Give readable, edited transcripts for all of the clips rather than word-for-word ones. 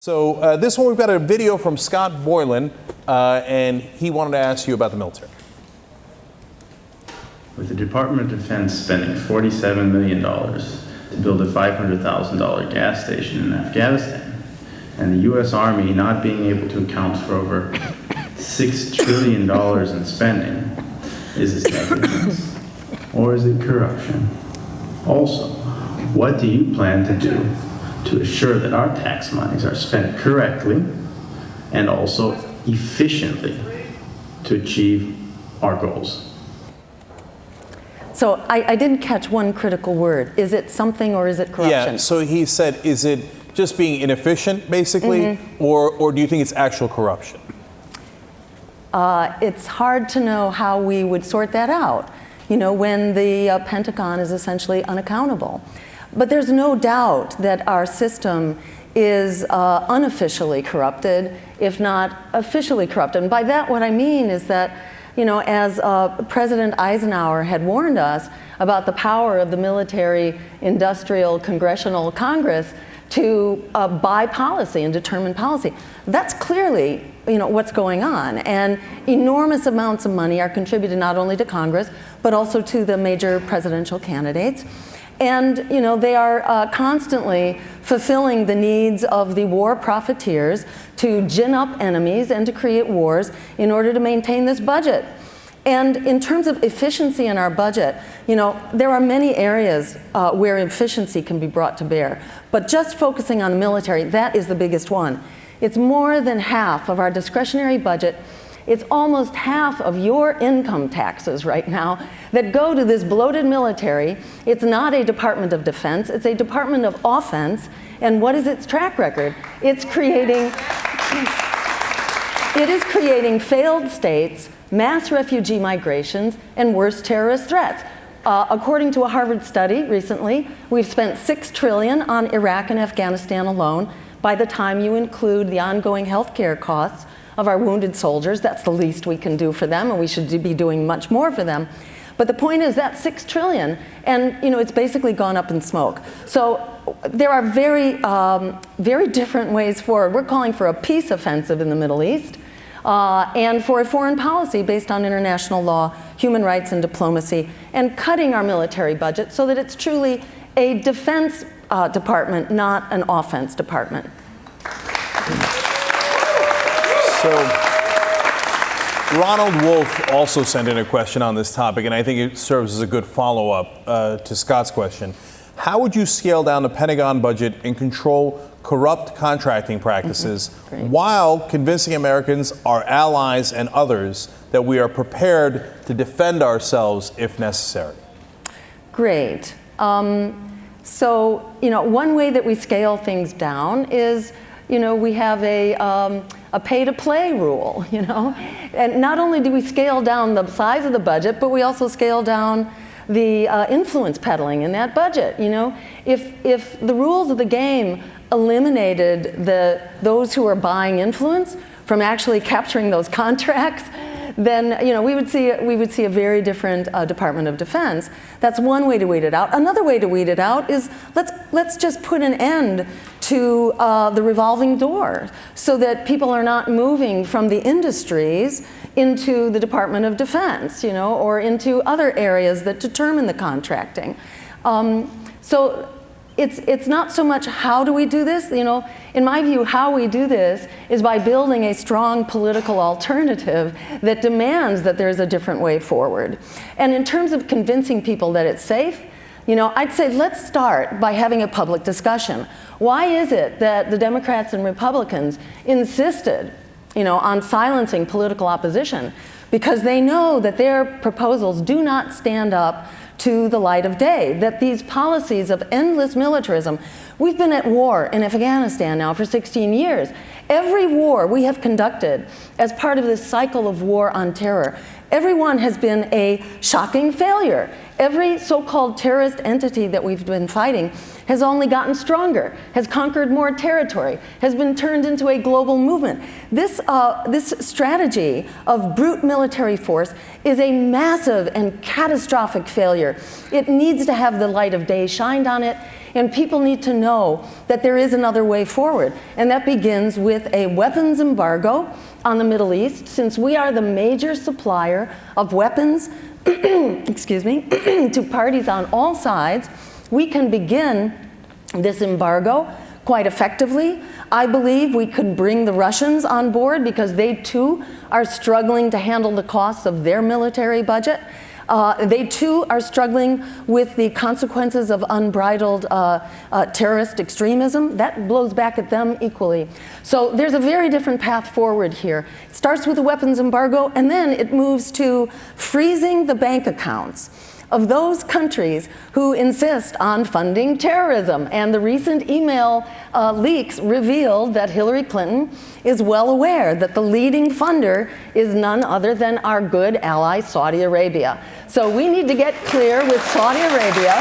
So this one, we've got a video from Scott Boylan, and he wanted to ask you about the military. With the Department of Defense spending $47 million to build a $500,000 gas station in Afghanistan, and the U.S. Army not being able to account for over $6 trillion in spending, is this negligence or is it corruption? Also, what do you plan to do to assure that our tax monies are spent correctly and also efficiently to achieve our goals? So I didn't catch one critical word. Is it something or is it corruption? Yeah, so he said, is it just being inefficient, basically, or do you think it's actual corruption? It's hard to know how we would sort that out, you know, when the Pentagon is essentially unaccountable. But there's no doubt that our system is unofficially corrupted, if not officially corrupted. And by that, what I mean is that, you know, as President Eisenhower had warned us about the power of the military, industrial, congressional Congress to buy policy and determine policy. That's clearly, you know, what's going on. And enormous amounts of money are contributed not only to Congress, but also to the major presidential candidates. And, you know, they are constantly fulfilling the needs of the war profiteers to gin up enemies and to create wars in order to maintain this budget. And in terms of efficiency in our budget, you know, there are many areas where efficiency can be brought to bear. But just focusing on the military, that is the biggest one. It's more than half of our discretionary budget. It's almost half of your income taxes right now that go to this bloated military. It's not a Department of Defense, it's a Department of Offense. And what is its track record? It is creating failed states, mass refugee migrations, and worse terrorist threats. According to a Harvard study recently, we've spent $6 trillion on Iraq and Afghanistan alone. By the time you include the ongoing health care costs of our wounded soldiers, that's the least we can do for them, and we should be doing much more for them. But the point is that's $6 trillion, and you know, it's basically gone up in smoke. So there are very different ways forward. We're calling for a peace offensive in the Middle East, and for a foreign policy based on international law, human rights, and diplomacy, and cutting our military budget so that it's truly a defense department, not an offense department. So Ronald Wolf also sent in a question on this topic, and I think it serves as a good follow-up to Scott's question. How would you scale down the Pentagon budget and control corrupt contracting practices while convincing Americans, our allies, and others that we are prepared to defend ourselves if necessary? Great. So, you know, one way that we scale things down is, you know, we have a pay-to-play rule, you know? And not only do we scale down the size of the budget, but we also scale down the influence peddling in that budget, you know? If the rules of the game eliminated those who are buying influence from actually capturing those contracts, then, you know, we would see a very different Department of Defense. That's one way to weed it out. Another way to weed it out is let's just put an end to the revolving door so that people are not moving from the industries into the Department of Defense, you know, or into other areas that determine the contracting. So it's not so much how do we do this, you know. In my view, how we do this is by building a strong political alternative that demands that there's a different way forward. And in terms of convincing people that it's safe, you know, I'd say let's start by having a public discussion. Why is it that the Democrats and Republicans insisted, you know, on silencing political opposition? Because they know that their proposals do not stand up to the light of day, that these policies of endless militarism, we've been at war in Afghanistan now for 16 years. Every war we have conducted as part of this cycle of war on terror, every one has been a shocking failure. Every so-called terrorist entity that we've been fighting has only gotten stronger, has conquered more territory, has been turned into a global movement. This strategy of brute military force is a massive and catastrophic failure. It needs to have the light of day shined on it. And people need to know that there is another way forward. And that begins with a weapons embargo on the Middle East, since we are the major supplier of weapons excuse me, to parties on all sides. We can begin this embargo quite effectively. I believe we could bring the Russians on board because they too are struggling to handle the costs of their military budget. They too are struggling with the consequences of unbridled terrorist extremism. That blows back at them equally. So there's a very different path forward here. It starts with a weapons embargo, and then it moves to freezing the bank accounts of those countries who insist on funding terrorism. And the recent email leaks revealed that Hillary Clinton is well aware that the leading funder is none other than our good ally, Saudi Arabia. So we need to get clear with Saudi Arabia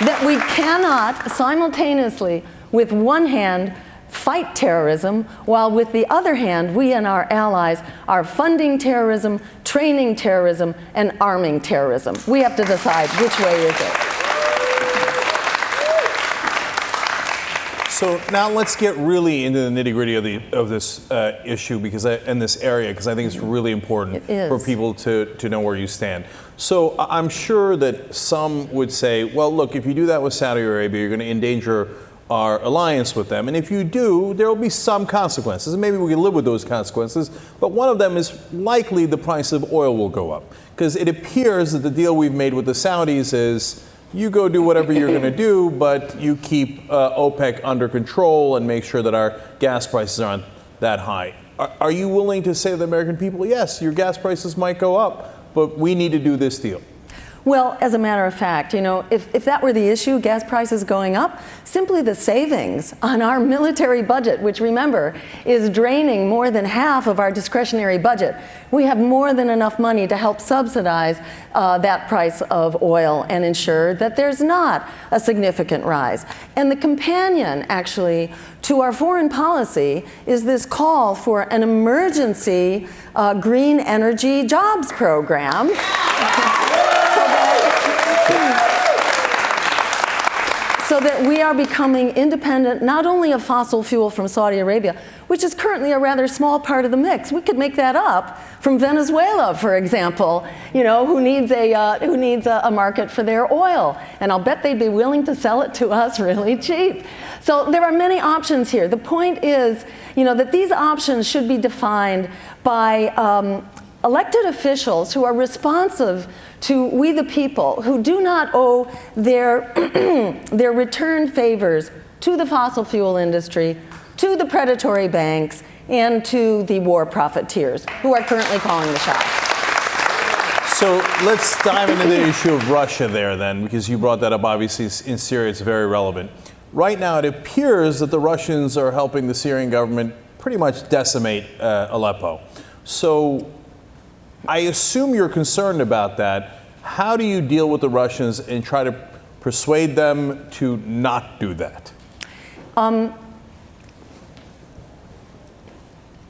that we cannot simultaneously, with one hand, fight terrorism, while with the other hand, we and our allies are funding terrorism, training terrorism, and arming terrorism. We have to decide which way is it. So now let's get really into the nitty-gritty of this issue in this area, because I think it's really important for people to know where you stand. So I'm sure that some would say, well, look, if you do that with Saudi Arabia, you're going to endanger our alliance with them. And if you do, there will be some consequences. And maybe we can live with those consequences. But one of them is likely the price of oil will go up. Because it appears that the deal we've made with the Saudis is you go do whatever you're going to do, but you keep OPEC under control and make sure that our gas prices aren't that high. Are you willing to say to the American people, yes, your gas prices might go up, but we need to do this deal? Well, as a matter of fact, you know, if that were the issue, gas prices going up, simply the savings on our military budget, which remember is draining more than half of our discretionary budget, we have more than enough money to help subsidize that price of oil and ensure that there's not a significant rise. And the companion, actually, to our foreign policy is this call for an emergency green energy jobs program. So that we are becoming independent not only of fossil fuel from Saudi Arabia, which is currently a rather small part of the mix. We could make that up from Venezuela, for example, you know, who needs a market for their oil. And I'll bet they'd be willing to sell it to us really cheap. So there are many options here. The point is, you know, that these options should be defined by elected officials who are responsive to we the people, who do not owe their, their return favors to the fossil fuel industry, to the predatory banks, and to the war profiteers who are currently calling the shots. So let's dive into the issue of Russia there then, because you brought that up. Obviously in Syria it's very relevant. Right now it appears that the Russians are helping the Syrian government pretty much decimate Aleppo. So I assume you're concerned about that. How do you deal with the Russians and try to persuade them to not do that?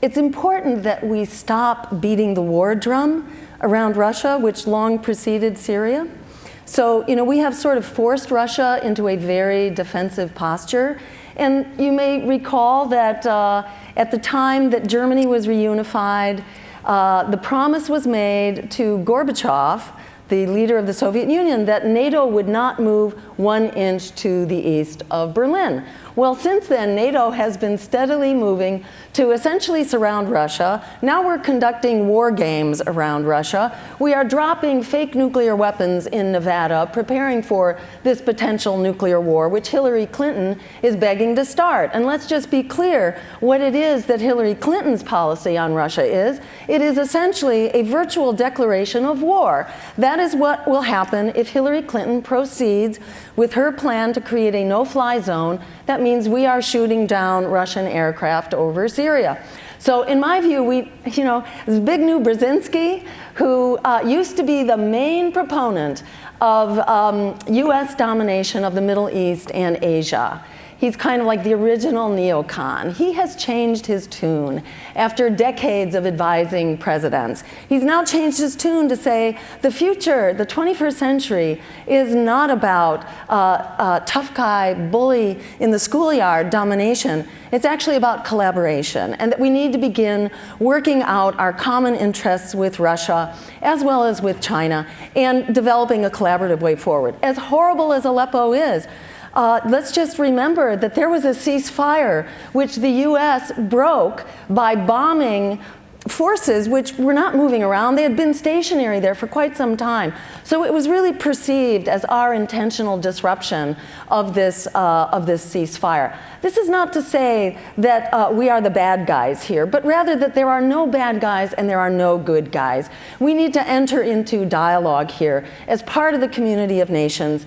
It's important that we stop beating the war drum around Russia, which long preceded Syria. So, you know, we have sort of forced Russia into a very defensive posture. And you may recall that at the time that Germany was reunified, the promise was made to Gorbachev, the leader of the Soviet Union, that NATO would not move 1 inch to the east of Berlin. Well, since then, NATO has been steadily moving to essentially surround Russia. Now we're conducting war games around Russia. We are dropping fake nuclear weapons in Nevada, preparing for this potential nuclear war, which Hillary Clinton is begging to start. And let's just be clear what it is that Hillary Clinton's policy on Russia is. It is essentially a virtual declaration of war. That is what will happen if Hillary Clinton proceeds with her plan to create a no-fly zone. That means we are shooting down Russian aircraft over Syria. So in my view, Zbigniew Brzezinski, who used to be the main proponent of US domination of the Middle East and Asia, He's kind of like the original neocon. He has changed his tune after decades of advising presidents. He's now changed his tune to say the future, the 21st century, is not about tough guy, bully in the schoolyard domination. It's actually about collaboration, and that we need to begin working out our common interests with Russia as well as with China and developing a collaborative way forward. As horrible as Aleppo is, let's just remember that there was a ceasefire which the U.S. broke by bombing forces which were not moving around. They had been stationary there for quite some time. So it was really perceived as our intentional disruption of this ceasefire. This is not to say that we are the bad guys here, but rather that there are no bad guys and there are no good guys. We need to enter into dialogue here as part of the community of nations.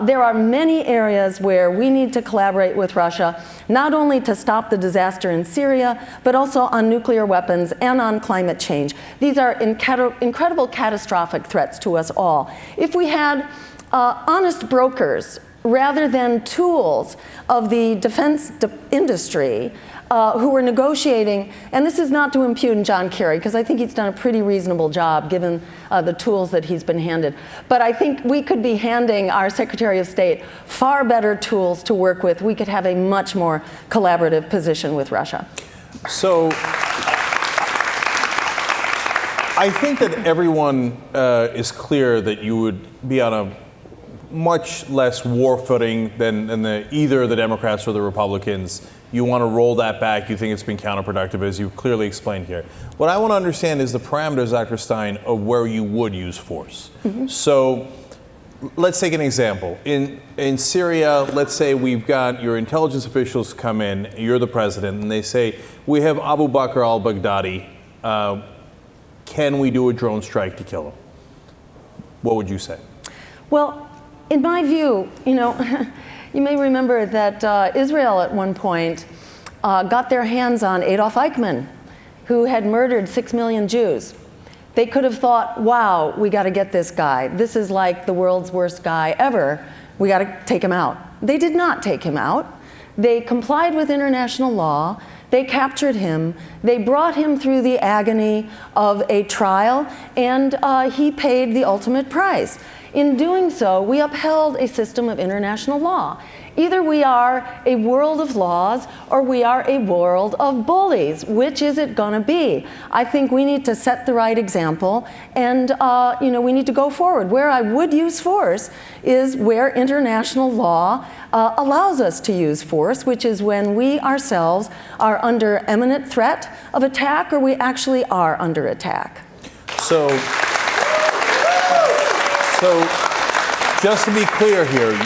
There are many areas where we need to collaborate with Russia, not only to stop the disaster in Syria, but also on nuclear weapons and on climate change. These are incredible catastrophic threats to us all. If we had honest brokers rather than tools of the defense industry who were negotiating, and this is not to impugn John Kerry, because I think he's done a pretty reasonable job given the tools that he's been handed. But I think we could be handing our Secretary of State far better tools to work with. We could have a much more collaborative position with Russia. So I think that everyone is clear that you would be on a much less war footing than either the Democrats or the Republicans. You want to roll that back. You think it's been counterproductive, as you've clearly explained here. What I want to understand is the parameters, Dr. Stein, of where you would use force. Mm-hmm. So let's take an example. In Syria, let's say we've got your intelligence officials come in, you're the president, and they say, we have Abu Bakr al-Baghdadi. Can we do a drone strike to kill him? What would you say? Well, in my view, you may remember that Israel at one point got their hands on Adolf Eichmann, who had murdered 6 million Jews. They could have thought, wow, we got to get this guy. This is like the world's worst guy ever. We got to take him out. They did not take him out. They complied with international law. They captured him. They brought him through the agony of a trial, and he paid the ultimate price. In doing so, we upheld a system of international law. Either we are a world of laws or we are a world of bullies. Which is it going to be? I think we need to set the right example, and we need to go forward. Where I would use force is where international law allows us to use force, which is when we ourselves are under imminent threat of attack or we actually are under attack. So just to be clear here,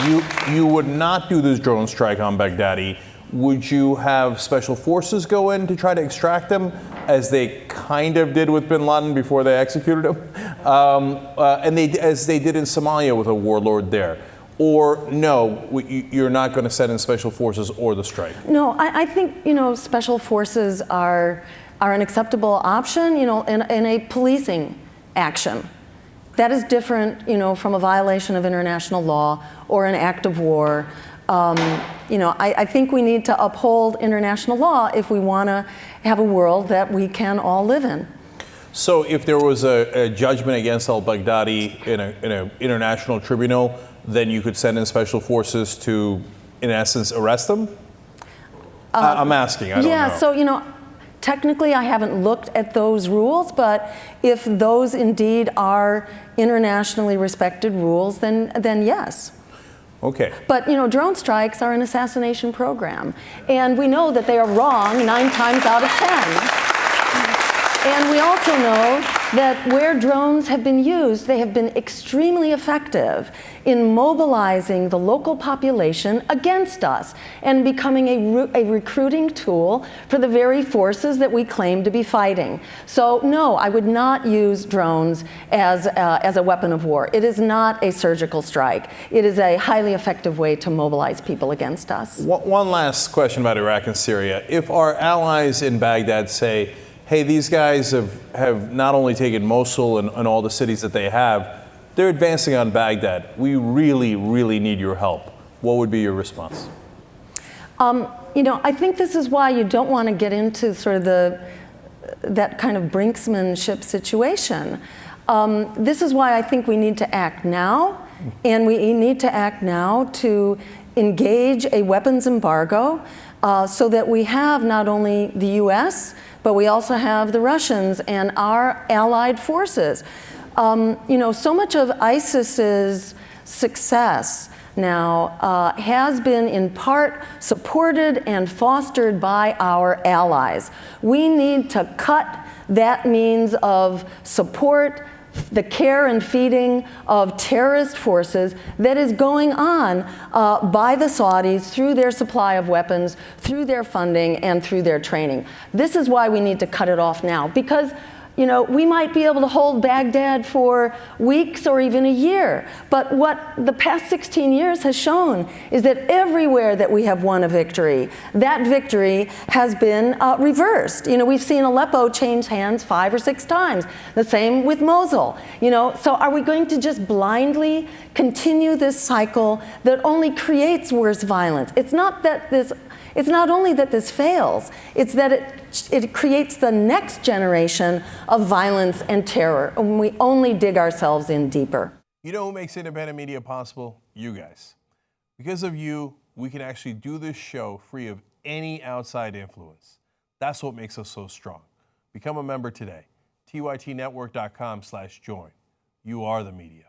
you would not do this drone strike on Baghdadi. Would you have special forces go in to try to extract them, as they kind of did with bin Laden before they executed him, as they did in Somalia with a warlord there? Or no, you're not going to send in special forces or the strike? No, I think special forces are an acceptable option, in a policing action. That is different, from a violation of international law or an act of war. I think we need to uphold international law if we want to have a world that we can all live in. So if there was a judgment against al-Baghdadi in an international tribunal, then you could send in special forces to, in essence, arrest them? I'm asking, I don't know. Yeah, so, technically, I haven't looked at those rules, but if those indeed are internationally respected rules, then yes. Okay. But, drone strikes are an assassination program, and we know that they are wrong 9 times out of 10. And we also know that where drones have been used, they have been extremely effective in mobilizing the local population against us and becoming a recruiting tool for the very forces that we claim to be fighting. So no, I would not use drones as a weapon of war. It is not a surgical strike. It is a highly effective way to mobilize people against us. One last question about Iraq and Syria. If our allies in Baghdad say, hey, these guys have not only taken Mosul and all the cities that they have, they're advancing on Baghdad. We really, really need your help. What would be your response? I think this is why you don't want to get into sort of that kind of brinksmanship situation. This is why I think we need to act now, and we need to act now to engage a weapons embargo so that we have not only the US, but we also have the Russians and our allied forces. So much of ISIS's success now has been in part supported and fostered by our allies. We need to cut that means of support, the care and feeding of terrorist forces that is going on by the Saudis through their supply of weapons, through their funding, and through their training. This is why we need to cut it off now, because we might be able to hold Baghdad for weeks or even a year. But what the past 16 years has shown is that everywhere that we have won a victory, that victory has been reversed. We've seen Aleppo change hands 5 or 6 times. The same with Mosul. So are we going to just blindly continue this cycle that only creates worse violence? It's not only that this fails, it's that it creates the next generation of violence and terror, and we only dig ourselves in deeper. You know who makes independent media possible? You guys. Because of you, we can actually do this show free of any outside influence. That's what makes us so strong. Become a member today. tytnetwork.com/join. You are the media.